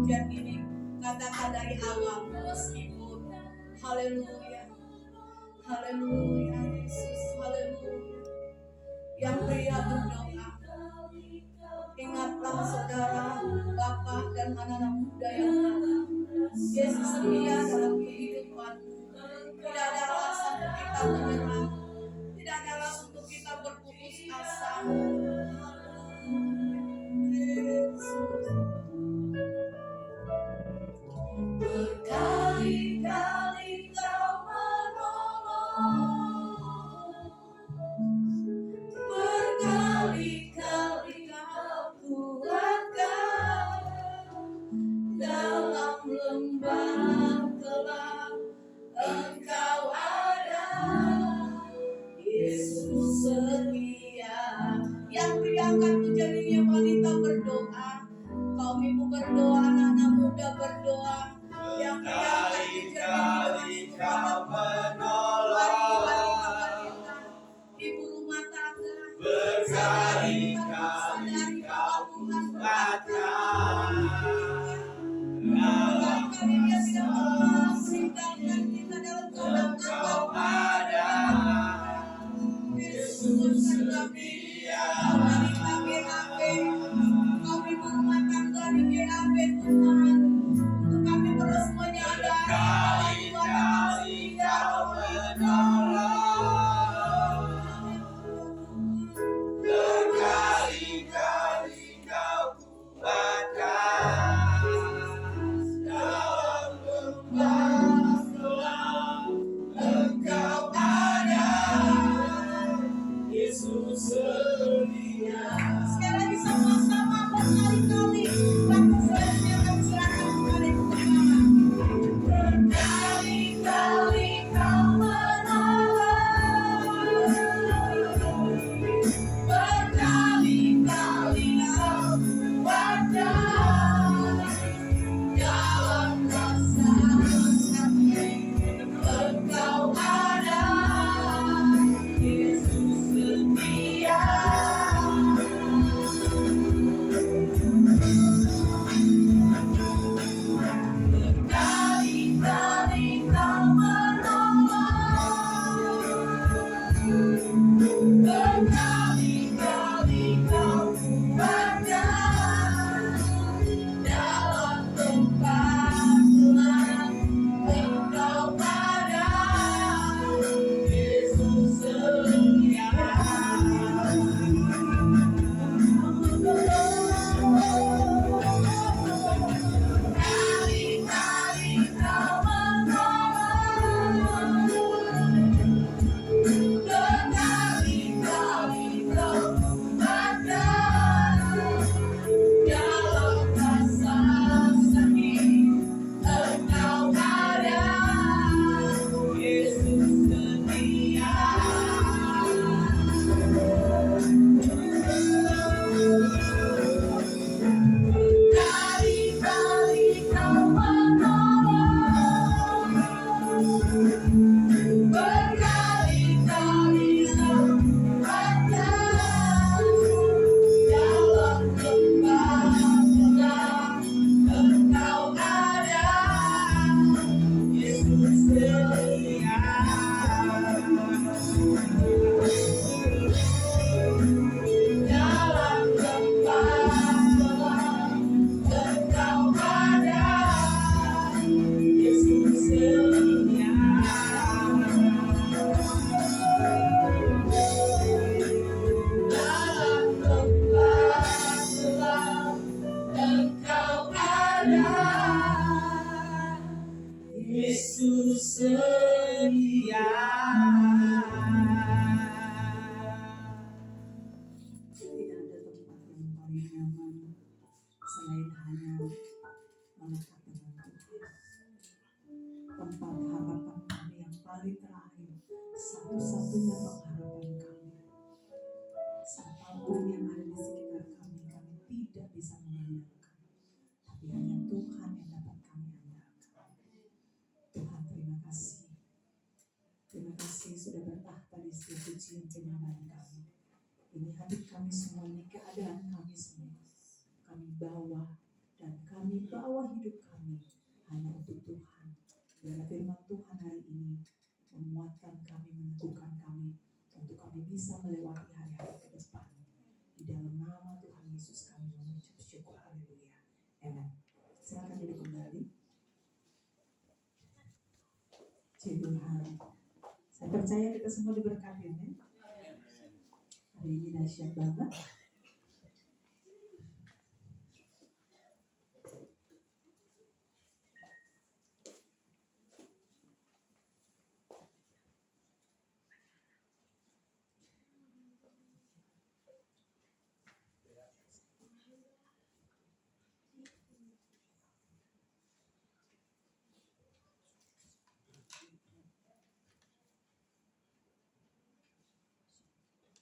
pujian ini katakan dari awal meskipun. Haleluya, haleluya Yesus, haleluya. Yang pria berdoa, ingatlah saudara, bapak dan anak-anak muda yang ada. Yesus setia dalam kehidupan. Tidak ada alasan untuk kita menyerah, tidak ada alasan untuk kita berputus asa. Berkali-kali Kau menolong, berkali-kali Kau kuatkan dalam lembah gelap. Engkau ada, Yesus setia. Yang beriangkat pujian ini yang wanita berdoa, kaum ibu berdoa, anak-anak muda berdoa. Yang beriangkat pujian ini Kau menolong, wanita-wanita, ibu rumah tangga, berkali-kali Kau kuatkan. Berkali-kali Dia tidak pernah meninggalkan kita dalam keadaan Engkau ada, Yesus setia. Wanita GAP, kaum ibu rumah tangga di GAP Tuhan, untuk kami terus menyadari bahwa Kau menolong, berkali-kali Kau kuatkan dalam lembah gelap. Engkau ada, Yesus setia. Sekali lagi sama-sama berkali-kali. Waktu selanjutnya kami serahkan kepada Tuhan. Berkali-kali Kau menolong, berkali-kali Kau kuatkan dalam rasa sakit. Engkau ada, Yesus setia. Berkali-kali Kau menolong, berkali-kali Kau kuatkan dalam tempat gelap. Engkau ada, Yesus setia. Berkali-kali Kau menolong, berkali-kali Kau kuatkan dalam rasa sakit. Engkau ada, Yesus setia. Berkali-kali Kau menolong, berkali-kali Kau kuatkan dalam lembah gelap. Engkau ada, Yesus setia. Dalam lembah gelap, Engkau ada, Yesus setia. Dalam lembah gelap, Engkau ada, Yesus setia. Tidak ada tempat yang paling nyaman selain hanya melekat dengan Tuhan. Tempat harapan kami yang paling terakhir, satu-satunya pengharapan kami. Siapapun yang ada di sekitar kami, kami tidak bisa mengandalkan. Tapi hanya Tuhan yang dapat kami andalkan. Tuhan, terima kasih. Terima kasih sudah bertahta di setiap pujian penyembahan kami. Ini hati kami semua, ini keadaan kami semua. Kami bawa dan kami bawa hidup kami hanya untuk Tuhan. Biar firman Tuhan hari ini menguatkan kami, meneguhkan kami untuk kami bisa melewati hari-hari ke depan. Di dalam nama Tuhan Yesus kami mengucap syukur. Haleluya. Amen. Silakan duduk kembali. Tuhan, saya percaya kita semua diberkati, amin. Hari ini dahsyat banget.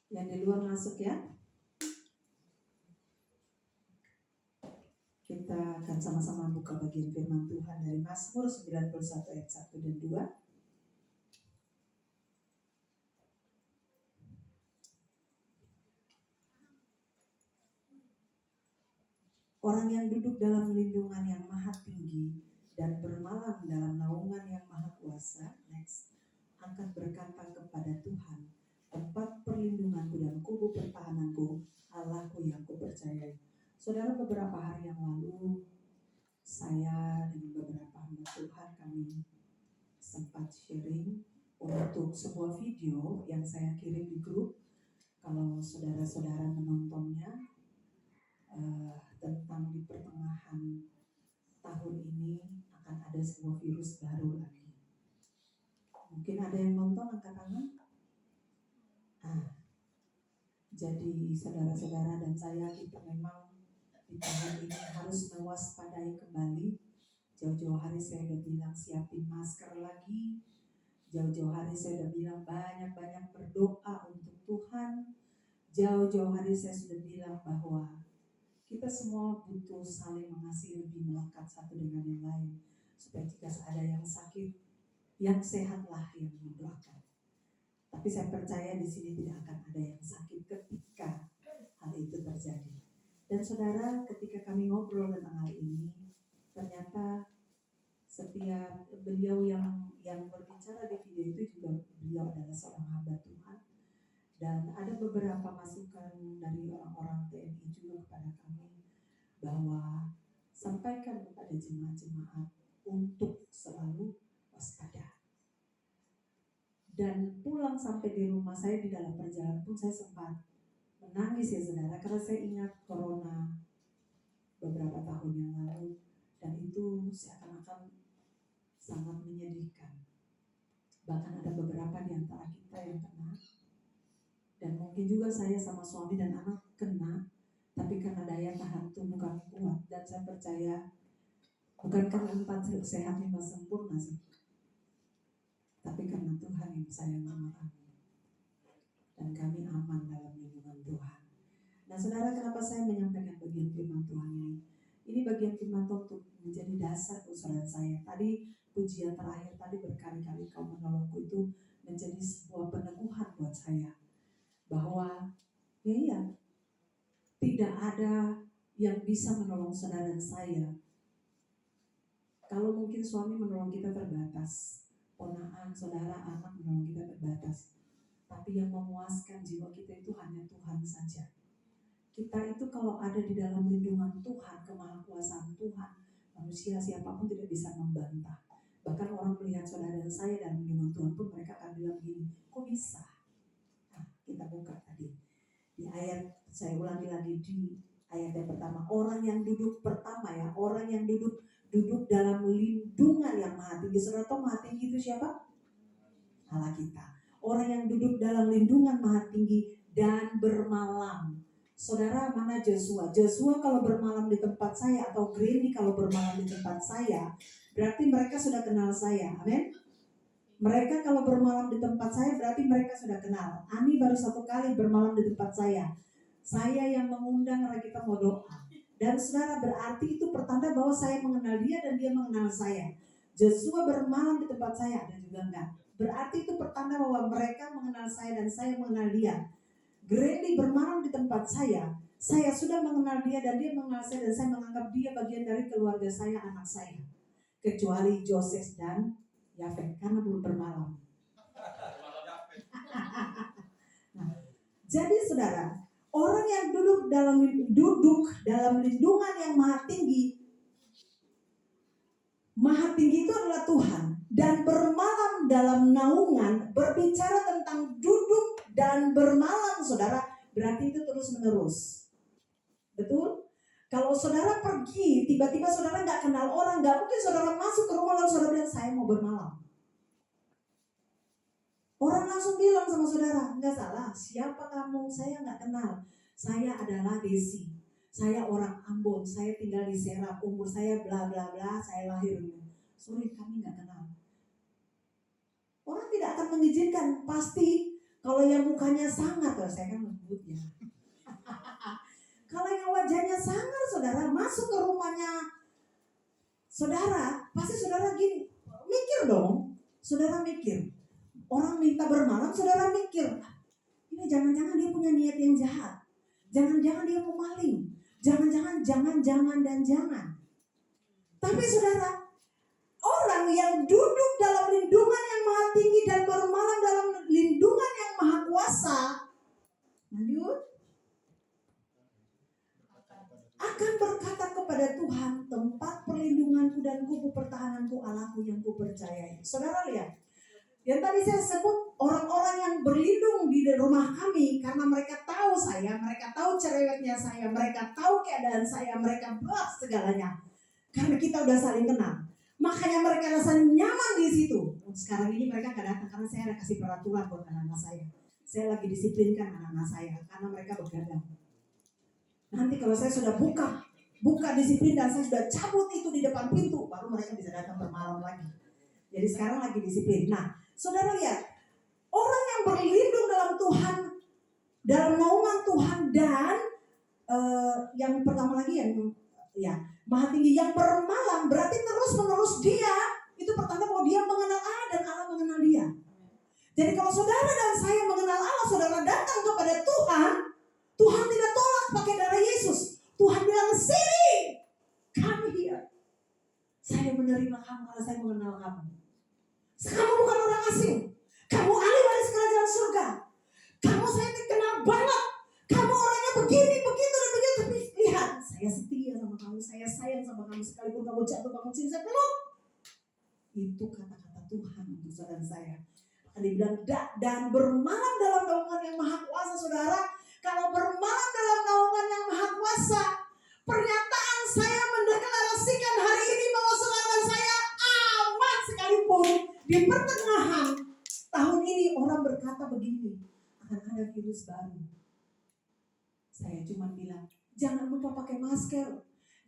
Yang di luar masuk ya. Kita akan sama-sama buka bagian firman Tuhan dari Mazmur 91 ayat 1 dan 2. Orang yang duduk dalam lindungan yang maha tinggi dan bermalam dalam naungan yang maha kuasa, next, akan berkata kepada Tuhan, tempat perlindunganku dan kubu pertahananku, Allahku yang kupercayai. Saudara, beberapa hari yang lalu saya dengan beberapa hamba Tuhan kami sempat sharing untuk sebuah video yang saya kirim di grup. Kalau saudara-saudara menontonnya, tentang di pertengahan tahun ini akan ada sebuah virus baru lagi. Mungkin ada yang nonton, angkat tangan. Jadi saudara-saudara dan saya, kita memang di tahun ini harus mewaspadai kembali. Jauh-jauh hari saya udah bilang siapin masker lagi. Jauh-jauh hari saya udah bilang banyak-banyak berdoa untuk Tuhan. Jauh-jauh hari saya sudah bilang bahwa kita semua butuh saling mengasihi, lebih melekat satu dengan yang lain. Supaya jika ada yang sakit, yang sehatlah yang mendoakan. Tapi saya percaya di sini tidak akan ada yang sakit ketika hal itu terjadi. Dan saudara, ketika kami ngobrol tentang hal ini, ternyata setiap beliau yang berbicara di video itu juga beliau adalah seorang hamba Tuhan. Dan ada beberapa masukan dari orang-orang TNI juga kepada kami, bahwa sampaikan kepada jemaat-jemaat untuk selalu waspada. Dan pulang sampai di rumah saya, di dalam perjalanan pun saya sempat menangis ya saudara, karena saya ingat corona beberapa tahun yang lalu, dan itu seakan-akan sangat menyedihkan. Bahkan ada beberapa di antara kita yang kena, dan mungkin juga saya sama suami dan anak kena, tapi karena daya tahan tubuh kami kuat. Dan saya percaya bukan karena 4 sehat 5 sempurna sih, tapi karena Tuhan yang sayang sama kami, dan kami aman dalam lindungan Tuhan. Nah saudara, kenapa saya menyampaikan bagian firman Tuhan ini? Ini bagian firman Tuhan untuk menjadi dasar saudara saya. Tadi pujian terakhir tadi, berkali-kali kau menolongku, itu menjadi sebuah peneguhan buat saya. Bahwa ya tidak ada yang bisa menolong saudara dan saya. Kalau mungkin suami menolong kita terbatas, ponakan, saudara, anak menolong kita terbatas. Tapi yang memuaskan jiwa kita itu hanya Tuhan saja. Kita itu kalau ada di dalam lindungan Tuhan, kemahakuasaan Tuhan, manusia siapapun tidak bisa membantah. Bahkan orang melihat saudara dan saya dalam lindungan Tuhan pun mereka akan bilang gini, kok bisa? Nah, kita buka tadi di ayat, saya ulangi lagi di ayat yang pertama. Orang yang duduk pertama ya, orang yang duduk dalam lindungan yang maha tinggi. Saudara tahu maha tinggi itu siapa? Allah kita. Orang yang duduk dalam lindungan maha tinggi dan bermalam. Saudara, mana Joshua? Joshua kalau bermalam di tempat saya, atau Granny kalau bermalam di tempat saya, berarti mereka sudah kenal saya. Amin. Mereka kalau bermalam di tempat saya, berarti mereka sudah kenal. Ani baru 1 kali bermalam di tempat saya. Saya yang mengundang, karena kita mau doa. Dan saudara, berarti itu pertanda bahwa saya mengenal dia dan dia mengenal saya. Joshua bermalam di tempat saya, ada juga enggak? Berarti itu pertanda bahwa mereka mengenal saya dan saya mengenal dia. Granny bermalam di tempat saya, Saya sudah mengenal dia dan dia mengenal saya, dan saya menganggap dia bagian dari keluarga saya, anak saya. Kecuali Joseph dan Yafet, karena belum bermalam. Nah, jadi saudara, orang yang duduk dalam lindungan yang maha tinggi itu adalah Tuhan. Dan bermalam dalam naungan, berbicara tentang duduk dan bermalam, saudara, berarti itu terus menerus. Betul? Kalau saudara pergi, tiba-tiba saudara gak kenal orang, gak mungkin saudara masuk ke rumah lalu saudara bilang, saya mau bermalam. Orang langsung bilang sama saudara, gak salah, siapa kamu? Saya gak kenal. Saya adalah Desi. Saya orang Ambon, saya tinggal di Serap, umur saya bla bla bla, saya lahir. Sorry, kami gak kenal. Orang tidak akan mengizinkan, pasti kalau yang mukanya sangat, kalau saya kan lembut ya. Kalau yang wajahnya sangar, saudara, masuk ke rumahnya saudara, pasti saudara gini, mikir dong. Saudara mikir, orang minta bermalam, saudara mikir, ini jangan-jangan dia punya niat yang jahat. Jangan-jangan dia mau maling. Jangan-jangan. Tapi saudara, orang yang duduk dalam lindungan yang maha tinggi dan bermalam dalam lindungan yang maha kuasa, lanjut, akan berkata kepada Tuhan, tempat perlindunganku dan kubu pertahananku, Allahku yang kupercayai. Saudara lihat, yang tadi saya sebut orang-orang yang berlindung di rumah kami karena mereka tahu saya, mereka tahu cerewetnya saya, mereka tahu keadaan saya, mereka bahas segalanya. Karena kita udah saling kenal, makanya mereka rasa nyaman di situ. Sekarang ini mereka gak datang karena saya ada kasih peraturan buat anak-anak saya. Saya lagi disiplinkan anak-anak saya karena mereka begadang. Nanti kalau saya sudah buka disiplin dan saya sudah cabut itu di depan pintu, baru mereka bisa datang bermalam lagi. Jadi sekarang lagi disiplin. Nah, saudara lihat, orang yang berlindung dalam Tuhan, dalam naungan Tuhan, dan yang pertama lagi yang maha tinggi, yang bermalam, berarti terus menerus dia, itu pertanda bahwa dia mengenal Allah dan Allah mengenal dia. Jadi kalau saudara dan saya mengenal Allah, saudara datang kepada Tuhan, Tuhan tidak tolak pakai darah Yesus. Tuhan bilang, sini, come here. Saya menerima kamu karena saya mengenal kamu. Kamu bukan orang asing. Kamu ahli waris kerajaan surga. Kamu saya kenal banget. Kamu orangnya begini, begitu, dan begitu. Tapi lihat, saya setia sama kamu. Saya sayang sama kamu. Sekalipun kamu jatuh bangun sini, saya peluk. Itu kata-kata Tuhan untuk saudara saya. Akan dibilang, dan bermalam dalam naungan yang maha kuasa, saudara. Kalau bermalam dalam naungan yang maha kuasa, pernyataan saya mendeklarasikan hari ini bahwa saudara saya aman sekalipun di pertengahan tahun ini orang berkata begini, akan ada virus baru. Saya cuma bilang, jangan lupa pakai masker,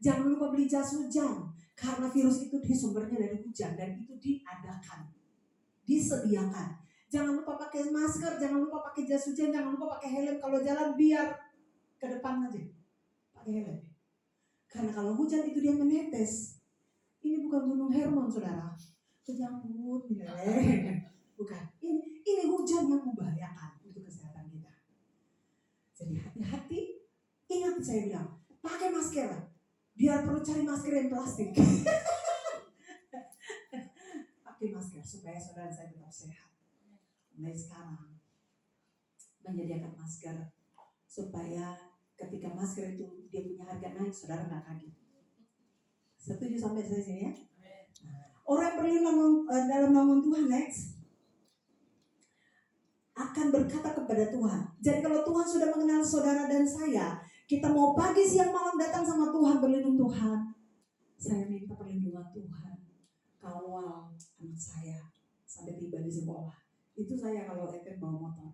jangan lupa beli jas hujan, karena virus itu sumbernya dari hujan dan itu diadakan, disediakan. Jangan lupa pakai masker, jangan lupa pakai jas hujan, jangan lupa pakai helm kalau jalan, biar ke depan aja pakai helm. Karena kalau hujan itu dia menetes. Ini bukan Gunung Hermon, saudara. Kejambut, bukan. Ini hujan yang membahayakan untuk kesehatan kita. Jadi hati-hati. Ingat saya bilang, pakai masker. Biar perlu cari masker yang plastik. Pakai masker supaya saudara saya tetap sehat. Mulai sekarang menyediakan masker supaya ketika masker itu dia punya harga naik, saudara nggak kaget. Setuju sampai saya sini ya? Orang yang berlindung dalam naungan Tuhan next akan berkata kepada Tuhan. Jadi kalau Tuhan sudah mengenal saudara dan saya, kita mau pagi siang malam datang sama Tuhan, berlindung Tuhan. Saya minta perlindungan Tuhan, kawal anak saya sampai tiba di sekolah. Itu saya kalau bawa motor.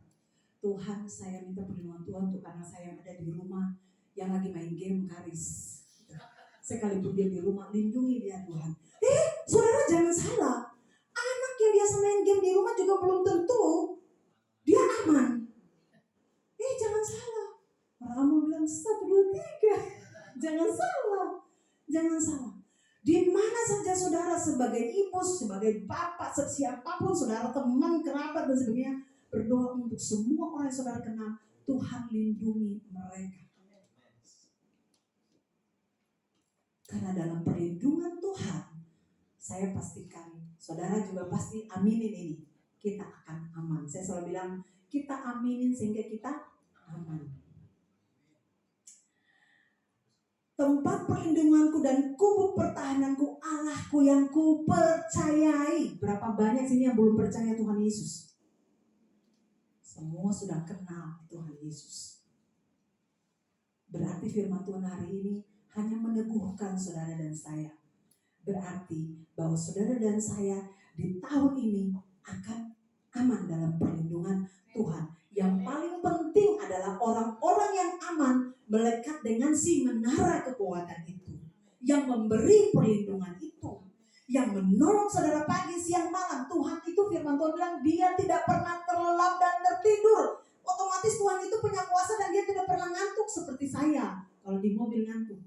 Tuhan, saya minta perlindungan Tuhan untuk anak saya yang ada di rumah yang lagi main game karis. Sekalipun dia di rumah, lindungi dia Tuhan. Saudara jangan salah. Anak yang biasa main game di rumah juga belum tentu dia aman. Jangan salah. Orang mau bilang 1, 2, 3. Jangan salah. Jangan salah. Di mana saja saudara sebagai ibu, sebagai bapak, siapapun saudara, teman, kerabat dan sebagainya, berdoa untuk semua orang yang saudara kenal, Tuhan lindungi mereka. Karena dalam perlindungan Tuhan, saya pastikan saudara juga pasti aminin ini, kita akan aman. Saya selalu bilang kita aminin sehingga kita aman. Tempat perlindunganku dan kubu pertahananku, Allahku yang ku percayai. Berapa banyak sini yang belum percaya Tuhan Yesus? Semua sudah kenal Tuhan Yesus. Berarti firman Tuhan hari ini hanya meneguhkan saudara dan saya. Berarti bahwa saudara dan saya di tahun ini akan aman dalam perlindungan Tuhan. Yang paling penting adalah orang-orang yang aman melekat dengan si menara kekuatan itu, yang memberi perlindungan itu, yang menolong saudara pagi, siang, malam. Tuhan itu firman Tuhan bilang dia tidak pernah terlelap dan tertidur. Otomatis Tuhan itu punya kuasa dan dia tidak pernah ngantuk seperti saya. Kalau di mobil ngantuk,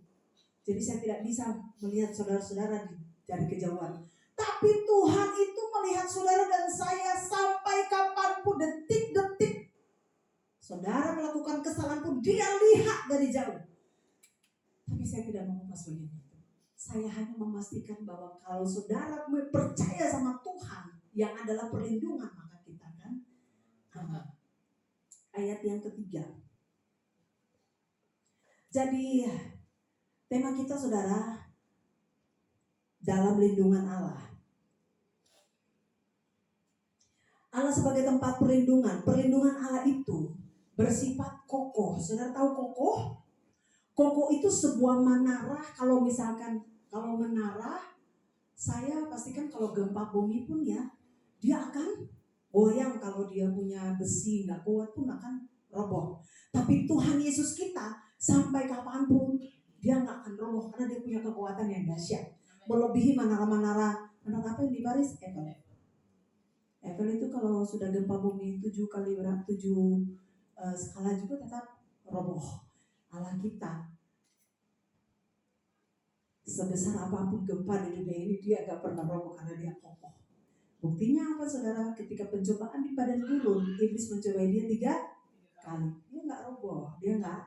jadi saya tidak bisa melihat saudara-saudara dari kejauhan. Tapi Tuhan itu melihat saudara dan saya sampai kapanpun, detik-detik saudara melakukan kesalahan pun dia lihat dari jauh. Tapi saya tidak mengupas bagian itu. Saya hanya memastikan bahwa kalau saudara percaya sama Tuhan yang adalah perlindungan, maka kita akan aman. Ayat yang ketiga. Jadi tema kita saudara, dalam lindungan Allah. Allah sebagai tempat perlindungan. Perlindungan Allah itu bersifat kokoh. Saudara tahu kokoh? Kokoh itu sebuah menara. Kalau misalkan, kalau menara, saya pastikan kalau gempa bumi pun ya, dia akan goyang. Kalau dia punya besi nggak kuat pun akan roboh. Tapi Tuhan Yesus kita sampai kapanpun dia nggak akan roboh karena dia punya kekuatan yang dahsyat. Melebihi menara-menara. Menara apa yang di Paris? Eiffel itu kalau sudah gempa bumi 7 kali berapa? 7 skala juga tetap roboh. Allah kita sebesar apapun gempa di dunia ini dia gak pernah roboh karena dia kokoh. Buktinya apa saudara? Ketika pencobaan di padang gurun, iblis mencobai dia 3 kali. Dia gak roboh, dia gak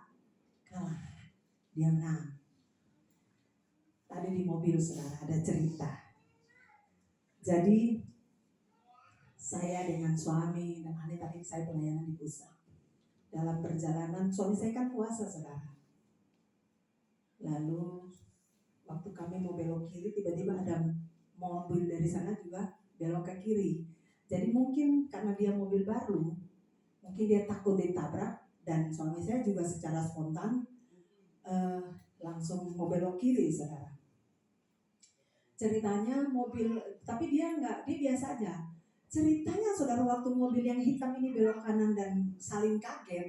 kalah, dia menang. Tadi di mobil saudara ada cerita. Jadi saya dengan suami dan Ani tadi saya pelayanan di pusat. Dalam perjalanan, suami saya kan puasa saudara. Lalu waktu kami mau belok kiri, tiba-tiba ada mobil dari sana juga belok ke kiri. Jadi mungkin karena dia mobil baru, mungkin dia takut ditabrak. Dan suami saya juga secara spontan langsung mau belok kiri saudara. Ceritanya mobil, tapi dia enggak, dia biasa aja. Ceritanya saudara waktu mobil yang hitam ini belok kanan dan saling kaget,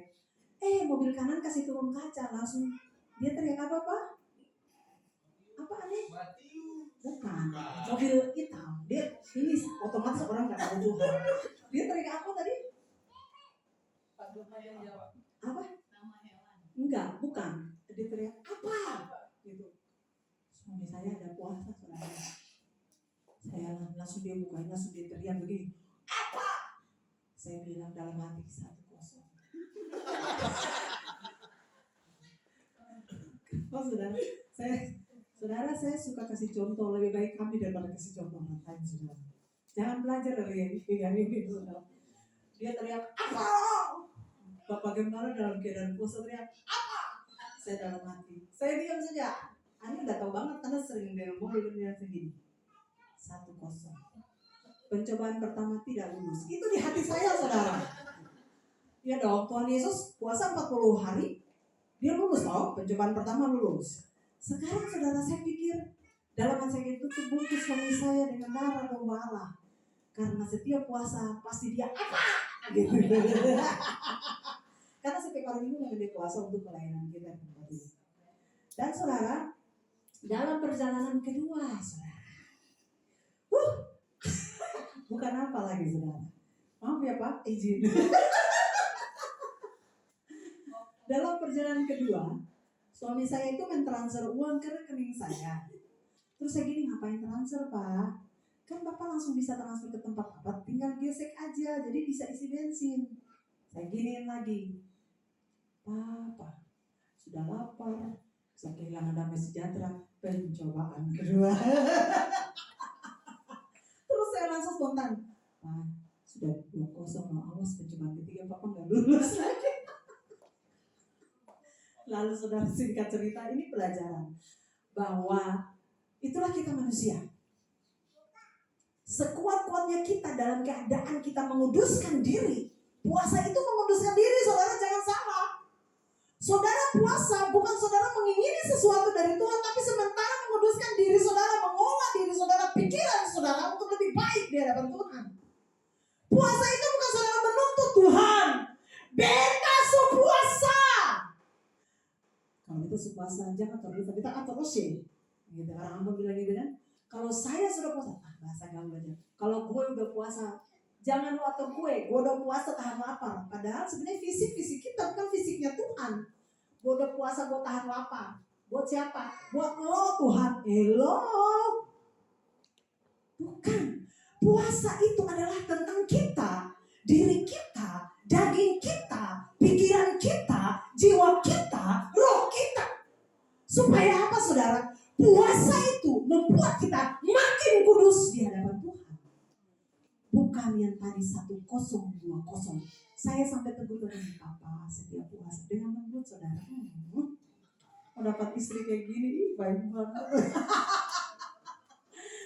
mobil kanan kasih turun kaca, langsung dia teriak apa? Apa aneh? Bukan, mobil hitam. Dia ini otomatis orang nggak tahu Tuhan. Dia teriak apa tadi? Apa? Enggak, bukan. Dia teriak apa? Gitu. Suami saya ada puasa saudara. Saya langsung dia bukain, langsung dia teriak begini, apa? Saya bilang dalam hati 1-0. Oh saudara saya suka kasih contoh, lebih baik kami daripada kasih contoh orang lain saudara. Jangan belajar dari yang ini saudara. Dia teriak apa? Bapak Gembala dalam keadaan puasa teriak apa? Saya dalam hati, saya diam saja. Ani udah tahu banget karena sering dengan mobil dia segini. 1-0. Pencobaan pertama tidak lulus. Itu di hati saya saudara. Ya dong, Tuhan Yesus puasa 40 hari. Dia lulus loh, pencobaan pertama lulus. Sekarang saudara saya pikir, dalam hati saya itu terbungkus suami saya dengan darah domba Allah. Karena setiap puasa pasti dia apa? Gitu. Karena setiap hari minggu memang dia puasa untuk pelayanan kita. Dan saudara, dalam perjalanan kedua saudara, bukan apa lagi saudara. Maaf ya Pak, izin. Dalam perjalanan kedua, suami saya itu mentransfer uang ke rekening saya. Terus saya gini, ngapain transfer Pak? Kan Bapak langsung bisa transfer ke tempat Bapak, tinggal gesek aja, jadi bisa isi bensin. Saya giniin lagi, Pak, sudah lapar, saya kehilangan damai sejahtera. pencobaan kedua. Terus saya langsung spontan, Pak, sudah 2-0 loh, awas pencobaan ketiga Papa nggak lulus lagi. Lalu saudara, singkat cerita, ini pelajaran bahwa itulah kita manusia. Sekuat-kuatnya kita dalam keadaan kita menguduskan diri. Puasa itu menguduskan diri, saudara, jangan salah. Saudara puasa bukan saudara mengingini sesuatu dari Tuhan, tapi sementara menguduskan diri saudara, mengolah diri saudara, pikiran saudara untuk lebih baik di hadapan Tuhan. Puasa itu bukan saudara menuntut Tuhan, beta puasa. Kalau kita puasa jangan terus kita terus ya. Gitu, orang bilang gitu kan. Kalau saya sudah puasa, bahasa gaul aja. Kalau gue udah puasa, jangan lu atur gue udah puasa tahan lapar. Padahal sebenarnya fisik kita bukan fisiknya Tuhan. Gue udah puasa, gue tahan lapar. Buat siapa? Buat lo Tuhan. Lo. Bukan. Puasa itu adalah tentang kita, diri kita, daging kita, pikiran kita, jiwa kita, roh kita. Supaya apa saudara? Puasa itu membuat kita makin kudus di hadapan Tuhan. Bukan yang tadi 1020. Saya sampai tegur dengan Papa setiap puasa dengan lembut saudara. Mau dapat istri kayak gini, baik banget.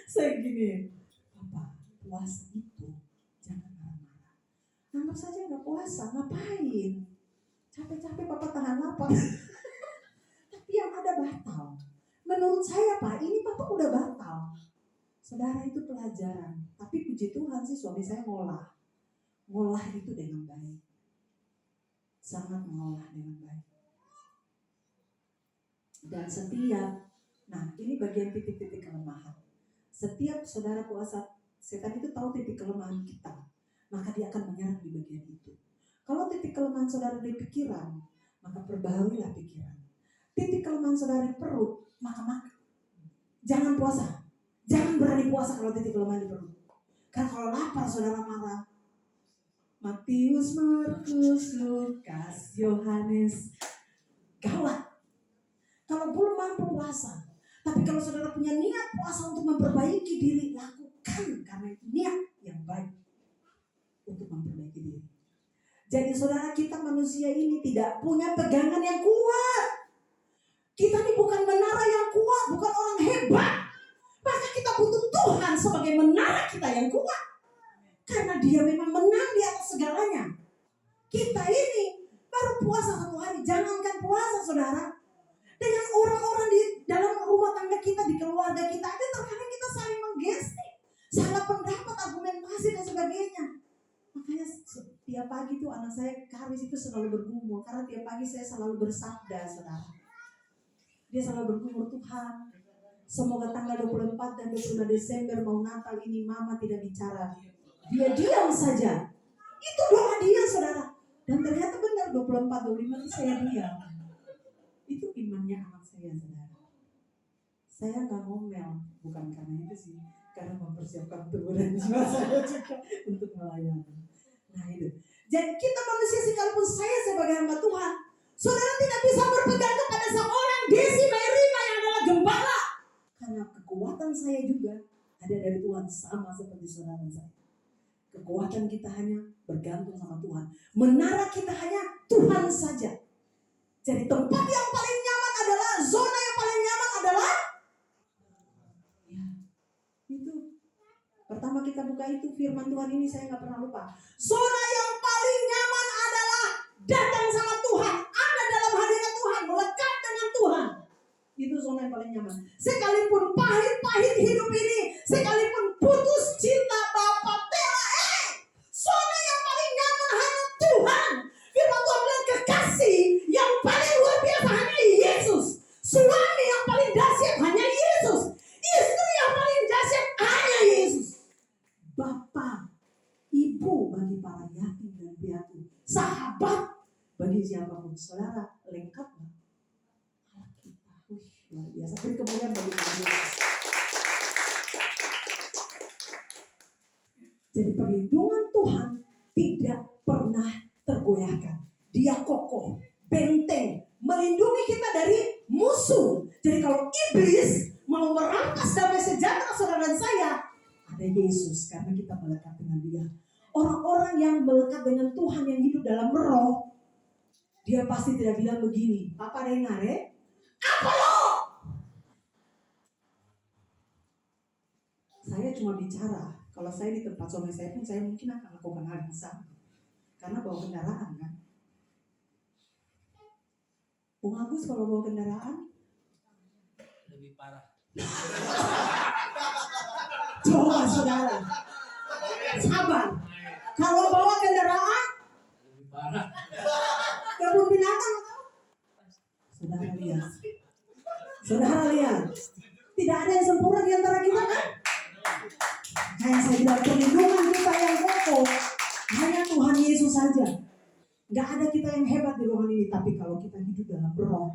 Saya gini, Papa, puasa itu jangan marah-marah. Anggap saja nggak puasa, ngapain? Capek-capek Papa tahan lapar. Tapi yang ada batal. Menurut saya Pak, ini Papa udah batal. Saudara, itu pelajaran. Tapi puji Tuhan sih suami saya ngolah itu dengan baik. Sangat mengolah dengan baik. Dan setiap, nah ini bagian titik-titik kelemahan. Setiap saudara puasa, setan itu tahu titik kelemahan kita. Maka dia akan menyerang di bagian itu. Kalau titik kelemahan saudara di pikiran, maka perbaharilah pikiran. Titik kelemahan saudara di perut, maka jangan puasa. Jangan berani puasa kalau titik kelemahan di perut. Karena kalau lapar saudara marah. Matius, Markus, Lukas, Yohanes. Gawat. Kalau belum mampu puasa. Tapi kalau saudara punya niat puasa untuk memperbaiki diri, lakukan. Karena itu niat yang baik untuk memperbaiki diri. Jadi saudara, kita manusia ini tidak punya pegangan yang kuat. Kita ini bukan menara yang kuat, bukan orang hebat. Maka kita butuh Tuhan sebagai menara kita yang kuat. Karena dia memang menang di atas segalanya. Kita ini baru puasa 1 hari. Jangankan puasa saudara. Dengan orang-orang di dalam rumah tangga kita, di keluarga kita, ada terkadang kita saling menggestik. Salah pendapat, argumentasi dan sebagainya. Makanya tiap pagi tuh anak saya Karis itu selalu bergumul. Karena tiap pagi saya selalu bersabda saudara. Dia selalu bergumul, Tuhan, semoga tanggal 24 dan 25 Desember mau Natal ini Mama tidak bicara. Dia diam saja. Itu doa dia saudara. Dan ternyata benar 24-25 itu saya diam. Itu imannya anak saya saudara. Saya gak ngomel. Bukan karena itu sih. Karena mempersiapkan tubuh dan jiwa saya juga untuk melayani. Nah itu. Jadi kita manusia sekalipun saya sebagai hamba Tuhan, saudara tidak bisa berpegang kepada seorang Desi Merima yang adalah gembala. Karena kekuatan saya juga ada dari Tuhan, sama seperti saudara saya. Kekuatan kita hanya bergantung sama Tuhan. Menara kita hanya Tuhan saja. Jadi tempat yang paling nyaman adalah, zona yang paling nyaman adalah, ya, itu. Pertama kita buka itu firman Tuhan ini saya gak pernah lupa. Zona yang paling nyaman adalah datang sama Tuhan, ada dalam hadirat Tuhan, melekat dengan Tuhan. Itu zona yang paling nyaman. Sekalipun pahit-pahit hidup ini, sekalipun putus cinta bapak zona yang paling nyaman hanya Tuhan. Firman Tuhan bilang kekasih yang paling luar biasa hanya Yesus. Suami yang paling dahsyat hanya Yesus. Istri yang paling dahsyat hanya Yesus. Bapak, ibu bagi para yatim dan piatu, sahabat bagi siapapun. Saudara, lengkap gak? Allah kita, luar biasa. Beri kemuliaan bagi Yesus. Jadi perlindungan Tuhan tidak pernah tergoyahkan. Dia kokoh, benteng, melindungi kita dari musuh. Jadi kalau iblis mau merampas damai sejahtera saudara dan saya, ada Yesus karena kita melekat dengan Dia. Orang-orang yang melekat dengan Tuhan, yang hidup dalam roh, dia pasti tidak bilang begini, Papa dengar apa lo? Saya cuma bicara, kalau saya di tempat suami saya pun saya mungkin akan lakukan hal yang sama. Karena bawa kendaraan kan. Bung Agus kalau bawa kendaraan lebih parah. Coba saudara, sabar. Kalau bawa kendaraan Lebih parah. kebun binatang, saudara lihat, tidak ada yang sempurna di antara kita kan? Kayak saya bilang, perlindungan kita yang kokoh hanya Tuhan Yesus saja. Gak ada kita yang hebat di ruangan ini, tapi kalau kita hidup dalam roh,